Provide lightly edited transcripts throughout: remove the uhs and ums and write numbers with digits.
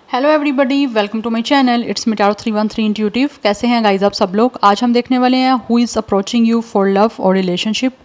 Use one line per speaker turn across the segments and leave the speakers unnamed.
Hello everybody, welcome to my channel. It's मिटारो 313 intuitive. कैसे हैं गाइज आप सब लोग? आज हम देखने वाले हैं who is approaching you for love और रिलेशनशिप।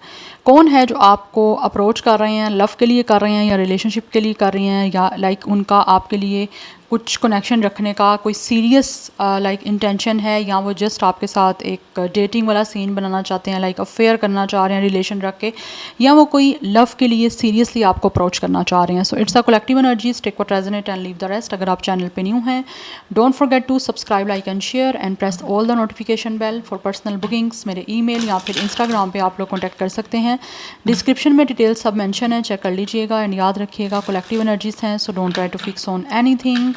कौन है जो आपको अप्रोच कर रहे हैं, लव के लिए कर रहे हैं या रिलेशनशिप के लिए कर रही हैं, या उनका आपके लिए कुछ कनेक्शन रखने का कोई सीरियस इंटेंशन है, या वो जस्ट आपके साथ एक डेटिंग वाला सीन बनाना चाहते हैं, अफेयर करना चाह रहे हैं रिलेशन रख के, या वो कोई लव के लिए सीरियसली आपको अप्रोच करना चाह रहे हैं। So it's a collective energy, take what resonate and leave the rest. अगर आप चैनल पे न्यू हैं, don't forget to subscribe, like and share and press all the notification bell for personal bookings. मेरे email या फिर Instagram पे आप लोग कॉन्टैक्ट कर सकते हैं। डिस्क्रिप्शन में डिटेल्स सब मेंशन है, चेक कर लीजिएगा। एंड याद रखिएगा कलेक्टिव एनर्जीज हैं, so don't try to fix on anything.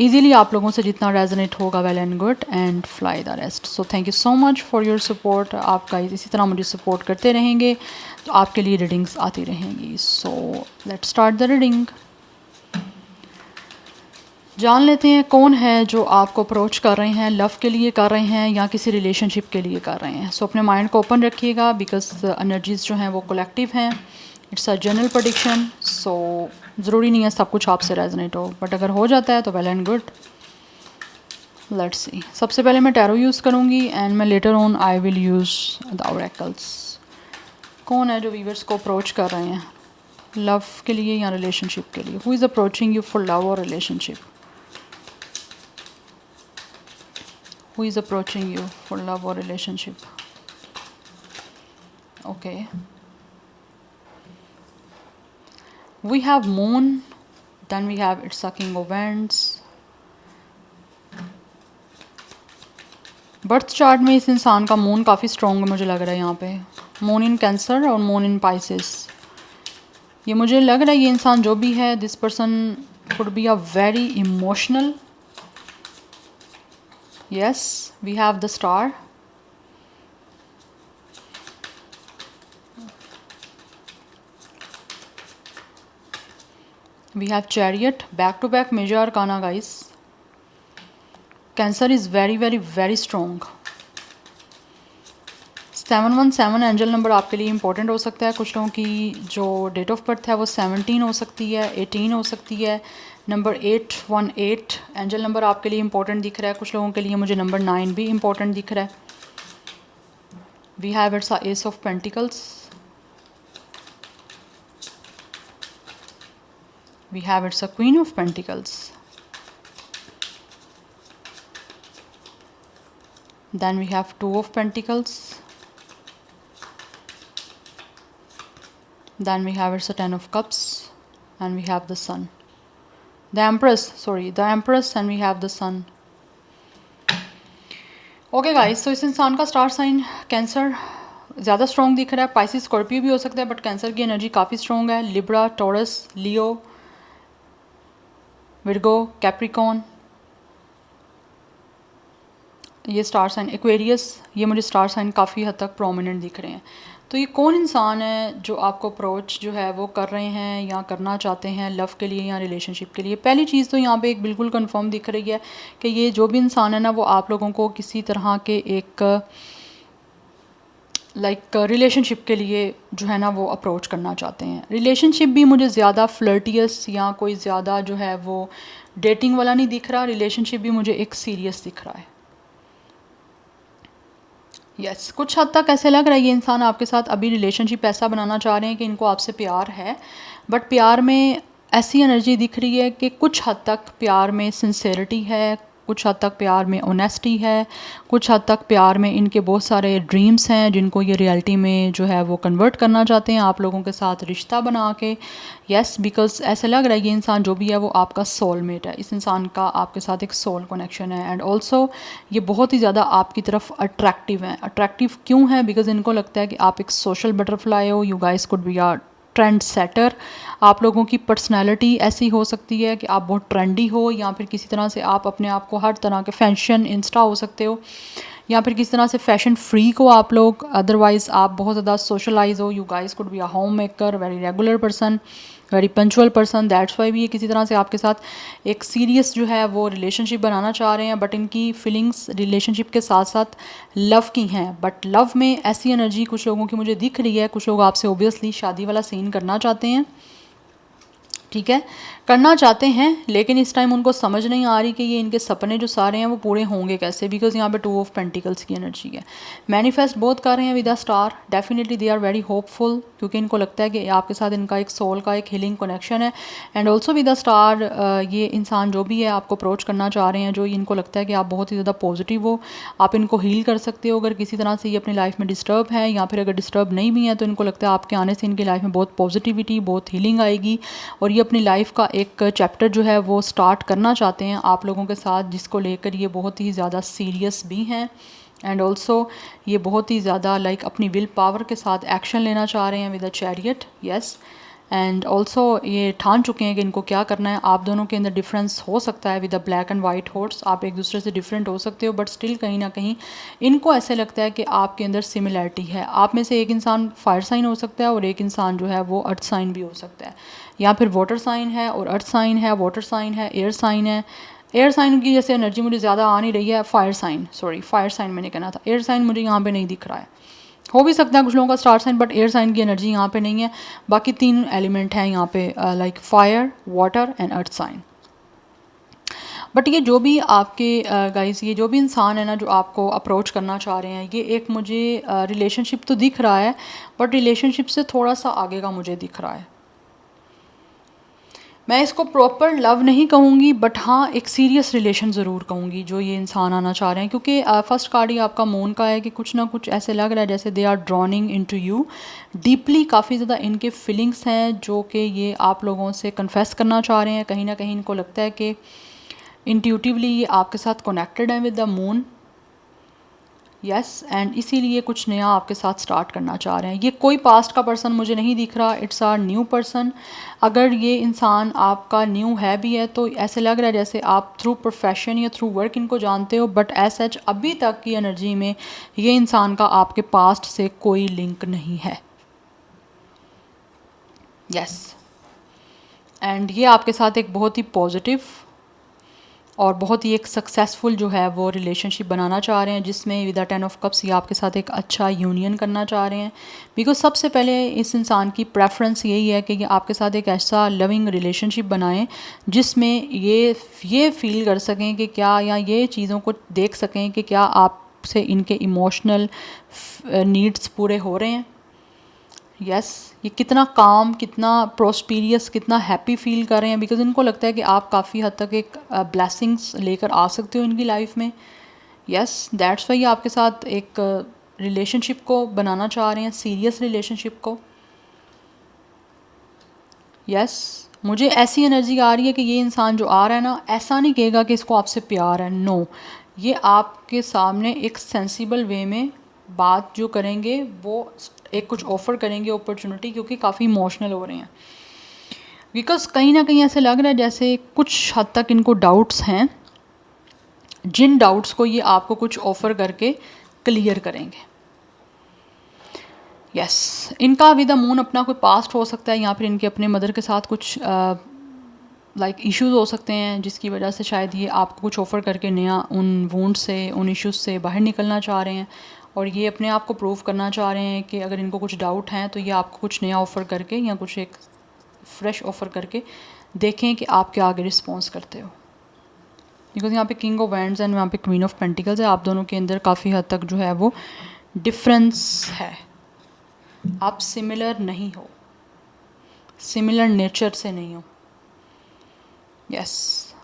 Easily आप लोगों से जितना रेजोनेट होगा well and good, and fly the rest. So thank you so much for your support. आप गाइस इसी तरह मुझे सपोर्ट करते रहेंगे तो आपके लिए रीडिंग्स आती रहेंगी। So let's start the reading. जान लेते हैं कौन है जो आपको अप्रोच कर रहे हैं, लव के लिए कर रहे हैं या किसी रिलेशनशिप के लिए कर रहे हैं। सो अपने माइंड को ओपन रखिएगा बिकॉज एनर्जीज जो हैं वो कलेक्टिव हैं। इट्स अ जनरल प्रेडिक्शन, सो ज़रूरी नहीं है सब कुछ आपसे रेजोनेट हो, बट अगर हो जाता है तो well and good. Let's see. सबसे पहले मैं टैरो यूज़ करूँगी एंड मैं later on I will use the oracles. कौन है जो वीवर्स को अप्रोच कर रहे हैं लव के लिए या रिलेशनशिप के लिए? Who is approaching you for love और relationship? Who is approaching you for love or relationship? Okay. We have moon, then we have its sucking of wands. Birth chart में इस इंसान का मून काफ़ी स्ट्रॉन्ग है मुझे लग रहा है। यहाँ पे मून इन कैंसर और मून इन पाइसेस। ये मुझे लग रहा है ये इंसान जो भी है, this person could be a very emotional. Yes, we have the star. We have chariot, back to back major arcana guys. Cancer is very very very strong. 717 angel number आपके लिए इंपॉर्टेंट हो सकता है। कुछ लोगों की जो डेट ऑफ बर्थ है वो 17 हो सकती है, 18 हो सकती है। नंबर 818 एंजल नंबर आपके लिए इंपॉर्टेंट दिख रहा है। कुछ लोगों के लिए मुझे नंबर 9 भी इंपॉर्टेंट दिख रहा है। We have it's a ace of pentacles, we have it's a queen of pentacles, then we have two of pentacles, then we have it's a 10 of cups, and we have the sun, the empress, and we have the sun. Okay guys, तो इस इंसान का star sign cancer ज़्यादा strong दिख रहा है। Pisces Scorpio भी हो सकता है, बट कैंसर की एनर्जी काफ़ी स्ट्रॉन्ग है। लिब्रा, टॉरस, लियो, विर्गो, कैप्रिकॉन, ये स्टार साइन, एक्वेरियस, ये मुझे स्टार साइन काफ़ी हद तक प्रोमिनेंट दिख रहे हैं। तो ये कौन इंसान है जो आपको अप्रोच जो है वो कर रहे हैं या करना चाहते हैं लव के लिए या रिलेशनशिप के लिए? पहली चीज़ तो यहाँ पे एक बिल्कुल कंफर्म दिख रही है कि ये जो भी इंसान है ना, वो आप लोगों को किसी तरह के एक रिलेशनशिप के लिए जो है ना वो अप्रोच करना चाहते हैं। रिलेशनशिप भी मुझे ज़्यादा फ्लर्टियस या कोई ज़्यादा जो है वो डेटिंग वाला नहीं दिख रहा। रिलेशनशिप भी मुझे एक सीरियस दिख रहा है। यस, कुछ हद तक ऐसे लग रहा है ये इंसान आपके साथ अभी रिलेशनशिप ऐसा बनाना चाह रहे हैं कि इनको आपसे प्यार है, बट प्यार में ऐसी एनर्जी दिख रही है कि कुछ हद तक प्यार में सिंसेरिटी है, कुछ हद तक प्यार में ऑनेस्टी है, कुछ हद तक प्यार में इनके बहुत सारे ड्रीम्स हैं जिनको ये रियलिटी में जो है वो कन्वर्ट करना चाहते हैं आप लोगों के साथ रिश्ता बना के। यस, बिकॉज ऐसे लग रहा है ये इंसान जो भी है वो आपका सोलमेट है। इस इंसान का आपके साथ एक सोल कनेक्शन है, एंड ऑल्सो ये बहुत ही ज़्यादा आपकी तरफ अट्रैक्टिव हैं। अट्रैक्टिव क्यों है? बिकॉज इनको लगता है कि आप एक सोशल बटरफ्लाई हो, you guys could be a trend setter. आप लोगों की पर्सनैलिटी ऐसी हो सकती है कि आप बहुत ट्रेंडी हो, या फिर किसी तरह से आप अपने आप को हर तरह के फैशन इंस्टा हो सकते हो, या फिर किसी तरह से फैशन फ्रीक हो आप लोग। अदरवाइज़ आप बहुत ज़्यादा सोशलाइज हो। You guys could be a home maker, very regular person, very punctual person. That's why भी ये किसी तरह से आपके साथ एक सीरियस जो है वो रिलेशनशिप बनाना चाह रहे हैं, बट इनकी फीलिंग्स रिलेशनशिप के साथ साथ लव की हैं। बट लव में ऐसी एनर्जी कुछ लोगों की मुझे दिख रही है, कुछ लोग आपसे ओबियसली शादी वाला सीन करना चाहते हैं। ठीक है, करना चाहते हैं लेकिन इस टाइम उनको समझ नहीं आ रही कि ये इनके सपने जो सारे हैं वो पूरे होंगे कैसे, बिकॉज यहाँ पे 2 ऑफ पेंटिकल्स की एनर्जी है। मैनिफेस्ट बहुत कर रहे हैं with a star, definitely they are very hopeful, क्योंकि इनको लगता है कि आपके साथ इनका एक सोल का एक हीलिंग कनेक्शन है। And also with a star ये इंसान जो भी है आपको अप्रोच करना चाह रहे हैं, जो इनको लगता है कि आप बहुत ही ज़्यादा पॉजिटिव हो, आप इनको हील कर सकते हो अगर किसी तरह से ये अपनी लाइफ में डिस्टर्ब है, या फिर अगर डिस्टर्ब नहीं भी है तो इनको लगता है आपके आने से इनकी लाइफ में बहुत पॉजिटिविटी, बहुत हीलिंग आएगी, और ये अपनी लाइफ का एक चैप्टर जो है वो स्टार्ट करना चाहते हैं आप लोगों के साथ, जिसको लेकर ये बहुत ही ज़्यादा सीरियस भी हैं। एंड ऑल्सो ये बहुत ही ज़्यादा लाइक अपनी विल पावर के साथ एक्शन लेना चाह रहे हैं with a chariot, yes. And also ये ठान चुके हैं कि इनको क्या करना है। आप दोनों के अंदर डिफरेंस हो सकता है with a black and white horse, आप एक दूसरे से डिफरेंट हो सकते हो, बट स्टिल कहीं ना कहीं इनको ऐसे लगता है कि आपके अंदर सिमिलैरिटी है। आप में से एक इंसान फायर साइन हो सकता है और एक इंसान जो है वो अर्थ साइन भी हो सकता है, या फिर वाटर साइन है और अर्थ साइन है, वाटर साइन है, एयर साइन है। एयर साइन की जैसे एनर्जी मुझे ज़्यादा आ नहीं रही है, fire sign, sorry fire sign मैंने कहना था, एयर साइन मुझे यहाँ पे नहीं दिख रहा है। हो भी सकता है कुछ लोगों का star sign, but air sign की एनर्जी यहाँ पे नहीं है। बाकी 3 एलिमेंट हैं यहाँ पे, like fire, water and earth sign. But ये जो भी आपके गाइस, ये जो भी इंसान है ना जो आपको अप्रोच करना चाह रहे हैं, ये एक मुझे रिलेशनशिप तो दिख रहा है, बट रिलेशनशिप से थोड़ा सा आगे का मुझे दिख रहा है। मैं इसको प्रॉपर लव नहीं कहूँगी, बट हाँ एक सीरियस रिलेशन ज़रूर कहूँगी जो ये इंसान आना चाह रहे हैं, क्योंकि फर्स्ट कार्ड ही आपका मून का है कि कुछ ना कुछ ऐसे लग रहा है जैसे they are drowning into you deeply, काफ़ी ज़्यादा इनके फीलिंग्स हैं जो कि ये आप लोगों से कन्फेस करना चाह रहे हैं। कहीं ना कहीं इनको लगता है कि इंट्यूटिवली ये आपके साथ कनेक्टेड है with the moon, yes. And इसीलिए कुछ नया आपके साथ स्टार्ट करना चाह रहे हैं। ये कोई पास्ट का पर्सन मुझे नहीं दिख रहा, इट्स आर न्यू पर्सन। अगर ये इंसान आपका न्यू है भी है तो ऐसे लग रहा है जैसे आप थ्रू प्रोफेशन या थ्रू वर्क इनको जानते हो, बट एज सच अभी तक की एनर्जी में ये इंसान का आपके पास्ट से कोई लिंक नहीं है, यस। एंड ये आपके साथ एक बहुत ही पॉजिटिव और बहुत ही एक सक्सेसफुल जो है वो रिलेशनशिप बनाना चाह रहे हैं, जिसमें विद द 10 ऑफ कप्स ये आपके साथ एक अच्छा यूनियन करना चाह रहे हैं। बिकॉज सबसे पहले इस इंसान की प्रेफरेंस यही है कि ये आपके साथ एक ऐसा लविंग रिलेशनशिप बनाएं जिसमें ये फील कर सकें कि क्या, या ये चीज़ों को देख सकें कि क्या आपसे इनके इमोशनल नीड्स पूरे हो रहे हैं, यस। ये कितना काम, कितना प्रोस्पीरियस, कितना हैप्पी फील कर रहे हैं, बिकॉज इनको लगता है कि आप काफ़ी हद तक एक ब्लेसिंग्स लेकर आ सकते हो इनकी लाइफ में, यस। दैट्स वाई आपके साथ एक रिलेशनशिप को बनाना चाह रहे हैं, सीरियस रिलेशनशिप को, यस। मुझे ऐसी एनर्जी आ रही है कि ये इंसान जो आ रहा है ना, ऐसा नहीं कहेगा कि इसको आपसे प्यार है, नो। ये आपके सामने एक सेंसिबल वे में बात जो करेंगे वो एक कुछ ऑफ़र करेंगे अपॉर्चुनिटी, क्योंकि काफ़ी इमोशनल हो रहे हैं। बिकॉज कहीं ना कहीं ऐसे लग रहा है जैसे कुछ हद तक इनको डाउट्स हैं, जिन डाउट्स को ये आपको कुछ ऑफ़र करके क्लियर करेंगे, यस। इनका विद द मून अपना कोई पास्ट हो सकता है, या फिर इनके अपने मदर के साथ कुछ लाइक इश्यूज हो सकते हैं, जिसकी वजह से शायद ये आपको कुछ ऑफ़र करके नया उन वुंड से, उन इश्यूज से बाहर निकलना चाह रहे हैं। और ये अपने आप को प्रूव करना चाह रहे हैं कि अगर इनको कुछ डाउट हैं तो ये आपको कुछ नया ऑफ़र करके या कुछ एक फ्रेश ऑफ़र करके देखें कि आप क्या आगे रिस्पॉन्स करते हो। बिकॉज यहाँ पे किंग ऑफ वैंड्स एंड यहाँ पे क्वीन ऑफ पेंटिकल्स है, आप दोनों के अंदर काफ़ी हद तक जो है वो डिफरेंस है, आप सिमिलर नहीं हो, सिमिलर नेचर से नहीं हो, यस।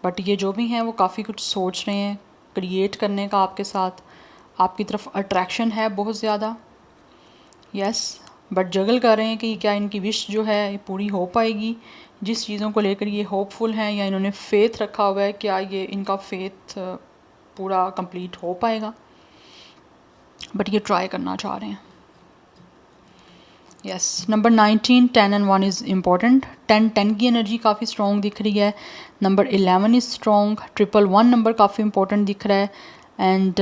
बट ये जो भी हैं वो काफ़ी कुछ सोच रहे हैं क्रिएट करने का आपके साथ, आपकी तरफ अट्रैक्शन है बहुत ज़्यादा, यस। बट जगल कर रहे हैं कि क्या इनकी विश जो है ये पूरी हो पाएगी, जिस चीज़ों को लेकर ये होपफुल हैं या इन्होंने फेथ रखा हुआ है, क्या ये इनका फेथ पूरा कंप्लीट हो पाएगा। बट ये ट्राई करना चाह रहे हैं, yes. Number 19, 10 and 1 is important. 10 की एनर्जी काफ़ी स्ट्रॉन्ग दिख रही है। Number 11 is strong. 111 नंबर काफ़ी इंपॉर्टेंट दिख रहा है। एंड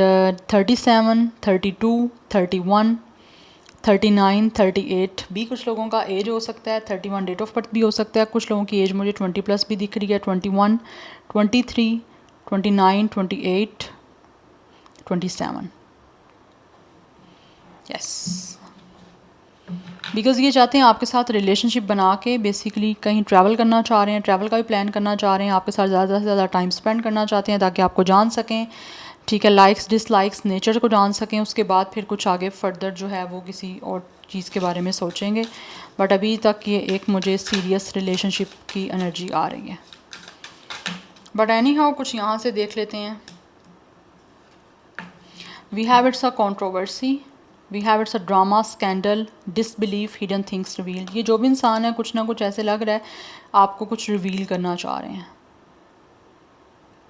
37, 32, 31, 39, 38 भी कुछ लोगों का एज हो सकता है। 31 डेट ऑफ बर्थ भी हो सकता है। कुछ लोगों की एज मुझे 20+ भी दिख रही है। 21, 23, 29, 28, 27, यस। बिकॉज़ ये चाहते हैं आपके साथ रिलेशनशिप बना के बेसिकली कहीं ट्रैवल करना चाह रहे हैं, ट्रैवल का भी प्लान करना चाह रहे हैं, आपके साथ ज़्यादा से ज़्यादा टाइम स्पेंड करना चाहते हैं ताकि आपको जान सकें, ठीक है, लाइक्स डिसलाइक्स नेचर को जान सकें। उसके बाद फिर कुछ आगे फर्दर जो है वो किसी और चीज़ के बारे में सोचेंगे। बट अभी तक ये एक मुझे सीरियस रिलेशनशिप की एनर्जी आ रही है। बट एनी हाउ कुछ यहाँ से देख लेते हैं। We have it's a controversy, we have it's a drama, scandal, disbelief, hidden things reveal. ये जो भी इंसान है कुछ ना कुछ ऐसे लग रहा है आपको कुछ रिवील करना चाह रहे हैं।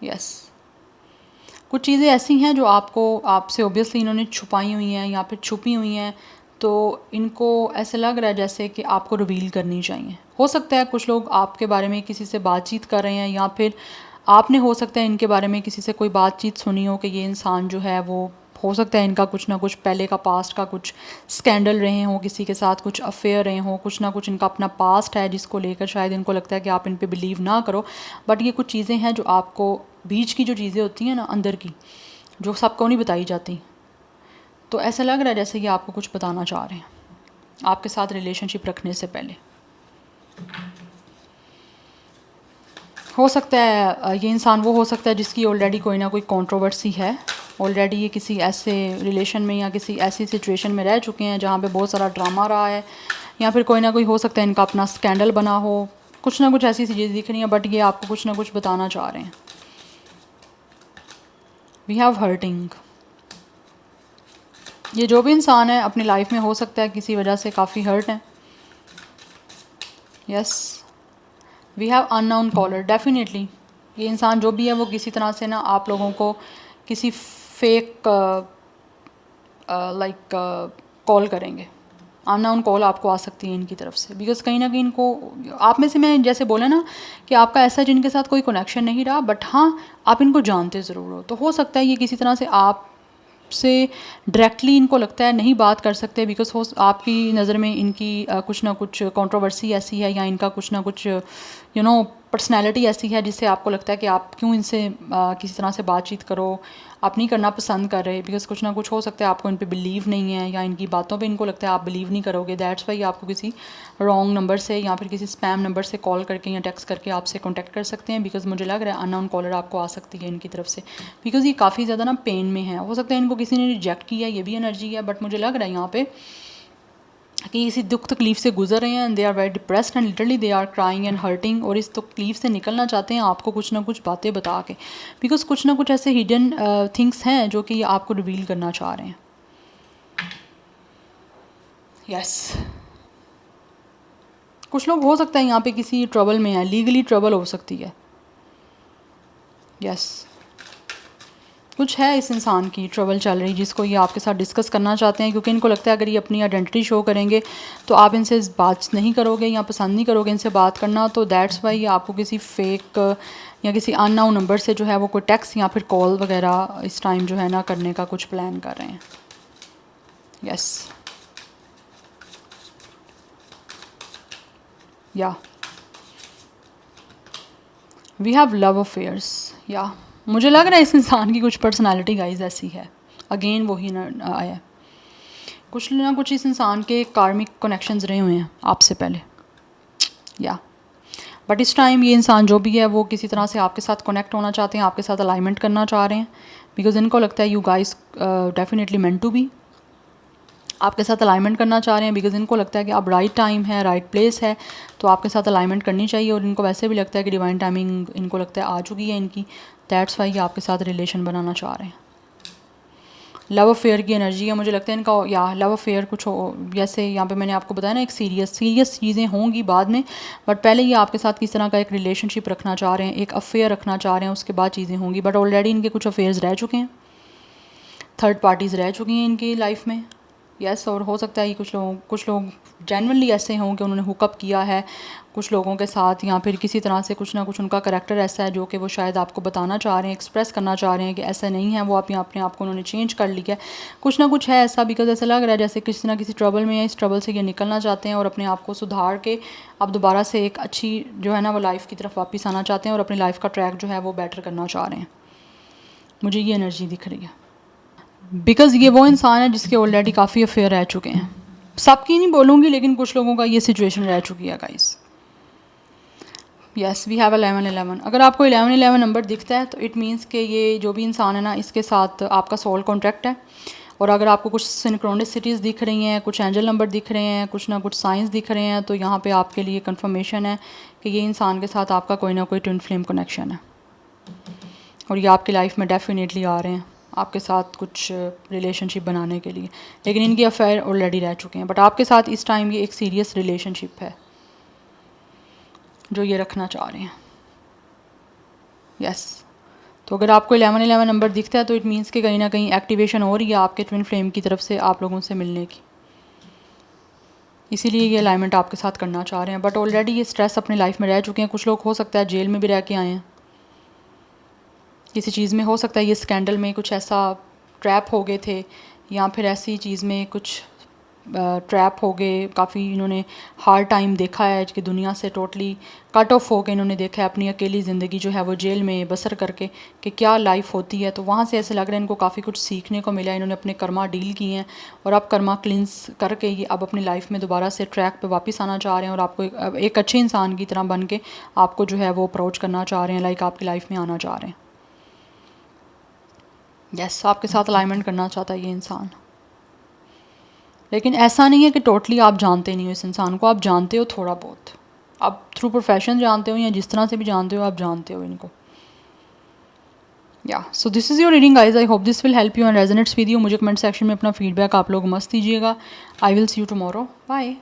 यस कुछ चीज़ें ऐसी हैं जो आपसे ओबियसली इन्होंने छुपाई हुई हैं या फिर छुपी हुई हैं, तो इनको ऐसे लग रहा है जैसे कि आपको रिवील करनी चाहिए। हो सकता है कुछ लोग आपके बारे में किसी से बातचीत कर रहे हैं या फिर आपने हो सकता है इनके बारे में किसी से कोई बातचीत सुनी हो कि ये इंसान जो है वो हो सकता है इनका कुछ ना कुछ पहले का पास्ट का कुछ स्कैंडल रहे हों, किसी के साथ कुछ अफेयर रहे हों, कुछ ना कुछ इनका अपना पास्ट है जिसको लेकर शायद इनको लगता है कि आप इन पे बिलीव ना करो। बट ये कुछ चीज़ें हैं जो आपको बीच की जो चीज़ें होती हैं ना अंदर की, जो सबको नहीं बताई जाती, तो ऐसा लग रहा है जैसे कि आपको कुछ बताना चाह रहे हैं आपके साथ रिलेशनशिप रखने से पहले। हो सकता है ये इंसान वो हो सकता है जिसकी ऑलरेडी कोई ना कोई कंट्रोवर्सी है, ऑलरेडी ये किसी ऐसे रिलेशन में या किसी ऐसी सिचुएशन में रह चुके हैं जहाँ पे बहुत सारा ड्रामा रहा है, या फिर कोई ना कोई हो सकता है इनका अपना स्कैंडल बना हो, कुछ ना कुछ ऐसी चीज़ें दिख रही हैं। बट ये आपको कुछ ना कुछ बताना चाह रहे हैं। वी हैव हर्टिंग, ये जो भी इंसान है अपनी लाइफ में हो सकता है किसी वजह से काफ़ी हर्ट है। Yes we have unknown caller, definitely ये इंसान जो भी है वो किसी तरह से ना आप लोगों को किसी फेक लाइक कॉल करेंगे। अननोन कॉल आपको आ सकती है इनकी तरफ से, बिकॉज कहीं ना कहीं इनको आप में से, मैं जैसे बोला ना कि आपका ऐसा जिनके साथ कोई कनेक्शन नहीं रहा, बट हाँ आप इनको जानते ज़रूर हो, तो हो सकता है ये किसी तरह से आप से डायरेक्टली इनको लगता है नहीं बात कर सकते, बिकॉज हो आपकी नज़र में इनकी कुछ ना कुछ कंट्रोवर्सी ऐसी है या इनका कुछ ना कुछ पर्सनैलिटी ऐसी है जिससे आपको लगता है कि आप क्यों इनसे किसी तरह से बातचीत करो, आप नहीं करना पसंद कर रहे, बिकॉज कुछ ना कुछ हो सकता है आपको इन पे बिलीव नहीं है या इनकी बातों पे इनको लगता है आप बिलीव नहीं करोगे। दैट्स वाई आपको किसी रॉन्ग नंबर से या फिर किसी स्पैम नंबर से कॉल करके या टेक्स्ट करके आपसे कॉन्टैक्ट कर सकते हैं। बिकॉज मुझे लग रहा है अननोन कॉलर आपको आ सकती है इनकी तरफ से, बिकॉज ये काफ़ी ज़्यादा ना पेन में है। हो सकता है इनको किसी ने रिजेक्ट किया, ये भी एनर्जी है, बट मुझे लग रहा है यहाँ पे कि किसी दुख तकलीफ़ से गुजर रहे हैं, they are very depressed and literally they are crying and hurting, और इस तकलीफ़ से निकलना चाहते हैं आपको कुछ ना कुछ बातें बता के, बिकॉज कुछ ना कुछ ऐसे हिडन थिंग्स हैं जो कि ये आपको रिवील करना चाह रहे हैं। यस कुछ लोग हो सकता है यहाँ पे किसी ट्रबल में है, लीगली ट्रबल हो सकती है। यस कुछ है इस इंसान की ट्रबल चल रही जिसको ये आपके साथ डिस्कस करना चाहते हैं, क्योंकि इनको लगता है अगर ये अपनी आइडेंटिटी शो करेंगे तो आप इनसे बात नहीं करोगे या पसंद नहीं करोगे इनसे बात करना, तो दैट्स वाई ये आपको किसी फेक या किसी अननोन नंबर से जो है वो कोई टेक्स्ट या फिर कॉल वगैरह इस टाइम जो है ना करने का कुछ प्लान कर रहे हैं। यस या वी हैव लव अफेयर्स, या मुझे लग रहा है इस इंसान की कुछ पर्सनालिटी गाइज ऐसी है, अगेन वही ना आया, कुछ ना कुछ इस इंसान के कार्मिक कनेक्शंस रहे हुए हैं आपसे पहले, या बट इस टाइम ये इंसान जो भी है वो किसी तरह से आपके साथ कनेक्ट होना चाहते हैं, आपके साथ अलाइनमेंट करना चाह रहे हैं, बिकॉज इनको लगता है you guys definitely meant to be, आपके साथ अलाइनमेंट करना चाह रहे हैं, बिकॉज इनको लगता है कि अब राइट टाइम है, राइट प्लेस है, तो आपके साथ अलाइनमेंट करनी चाहिए, और इनको वैसे भी लगता है कि डिवाइन टाइमिंग इनको लगता है आ चुकी है इनकी, दैट्स वाई आपके साथ रिलेशन बनाना चाह रहे हैं। लव अफेयर की एनर्जी है, मुझे लगता है इनका, या लव अफेयर कुछ हो, जैसे यहाँ पे मैंने आपको बताया ना एक सीरियस चीज़ें होंगी बाद में, बट पहले ये आपके साथ किस तरह का एक रिलेशनशिप रखना चाह रहे हैं, एक अफेयर रखना चाह रहे हैं, उसके बाद चीज़ें होंगी, बट ऑलरेडी इनके कुछ अफेयर्स रह चुके हैं, थर्ड पार्टीज़ रह चुकी हैं इनकी लाइफ में। यस और हो सकता है कि कुछ लोग जेन्युइनली ऐसे हों कि उन्होंने हुकअप किया है कुछ लोगों के साथ, या फिर किसी तरह से कुछ ना कुछ उनका करैक्टर ऐसा है जो कि वो शायद आपको बताना चाह रहे हैं, एक्सप्रेस करना चाह रहे हैं कि ऐसा नहीं है, वो अपने आप को उन्होंने चेंज कर लिया है, कुछ ना कुछ है ऐसा, बिकॉज ऐसा लग रहा है जैसे किसी ना किसी ट्रबल में है, इस ट्रबल से ये निकलना चाहते हैं और अपने आप को सुधार के अब दोबारा से एक अच्छी जो है ना वो लाइफ की तरफ वापस आना चाहते हैं और अपनी लाइफ का ट्रैक जो है वो बेटर करना चाह रहे हैं। मुझे ये एनर्जी दिख रही है, बिकॉज़ ये वो इंसान है जिसके ऑलरेडी काफ़ी अफेयर रह चुके हैं। सबकी नहीं बोलूँगी, लेकिन कुछ लोगों का ये सिचुएशन रह चुकी है गाइस। Yes we have 1111। अगर आपको 1111 नंबर दिखता है तो इट मीन्स कि ये जो भी इंसान है ना, इसके साथ आपका सोल कॉन्ट्रैक्ट है। और अगर आपको कुछ सिंक्रोनिसिटीज़ दिख रही हैं, कुछ एंजल नंबर दिख रहे हैं, कुछ ना कुछ साइंस दिख रहे हैं, तो यहाँ पे आपके लिए कंफर्मेशन है कि ये इंसान के साथ आपका कोई ना कोई ट्विन फ्लेम कनेक्शन है और ये आपकी लाइफ में डेफिनेटली आ रहे हैं आपके साथ कुछ रिलेशनशिप बनाने के लिए। लेकिन इनकी अफेयर ऑलरेडी रह चुके हैं, बट आपके साथ इस टाइम ये एक सीरियस रिलेशनशिप है जो ये रखना चाह रहे हैं। यस तो अगर आपको 1111 नंबर दिखता है तो इट मीन्स कि कहीं ना कहीं एक्टिवेशन हो रही है आपके ट्विन फ्लेम की तरफ से आप लोगों से मिलने की, इसीलिए ये अलाइनमेंट आपके साथ करना चाह रहे हैं। बट ऑलरेडी ये स्ट्रेस अपनी लाइफ में रह चुके हैं। कुछ लोग हो सकता है जेल में भी रह के आए हैं किसी चीज़ में, हो सकता है ये स्कैंडल में कुछ ऐसा ट्रैप हो गए थे, या फिर ऐसी चीज़ में कुछ ट्रैप हो गए। काफ़ी इन्होंने हार्ड टाइम देखा है कि दुनिया से टोटली कट ऑफ हो के इन्होंने देखा है अपनी अकेली ज़िंदगी जो है वो जेल में बसर करके कि क्या लाइफ होती है। तो वहाँ से ऐसे लग रहा है इनको काफ़ी कुछ सीखने को मिला है। इन्होंने अपने कर्मा डील किए हैं और अब कर्मा क्लिंस करके ये अब अपनी लाइफ में दोबारा से ट्रैक पे वापस आना चाह रहे हैं और आपको एक अच्छे इंसान की तरह बन के आपको जो है वो अप्रोच करना चाह रहे हैं, लाइक आपकी लाइफ में आना चाह रहे हैं। यस आपके साथ अलाइनमेंट करना चाहता है ये इंसान। लेकिन ऐसा नहीं है कि टोटली आप जानते नहीं हो इस इंसान को, आप जानते हो थोड़ा बहुत, आप थ्रू प्रोफेशन जानते हो या जिस तरह से भी जानते हो आप जानते हो इनको। या so this is your reading guys, I hope this will help you and resonates with you. मुझे कमेंट सेक्शन में अपना फीडबैक आप लोग मस्त दीजिएगा। I will see you tomorrow, bye.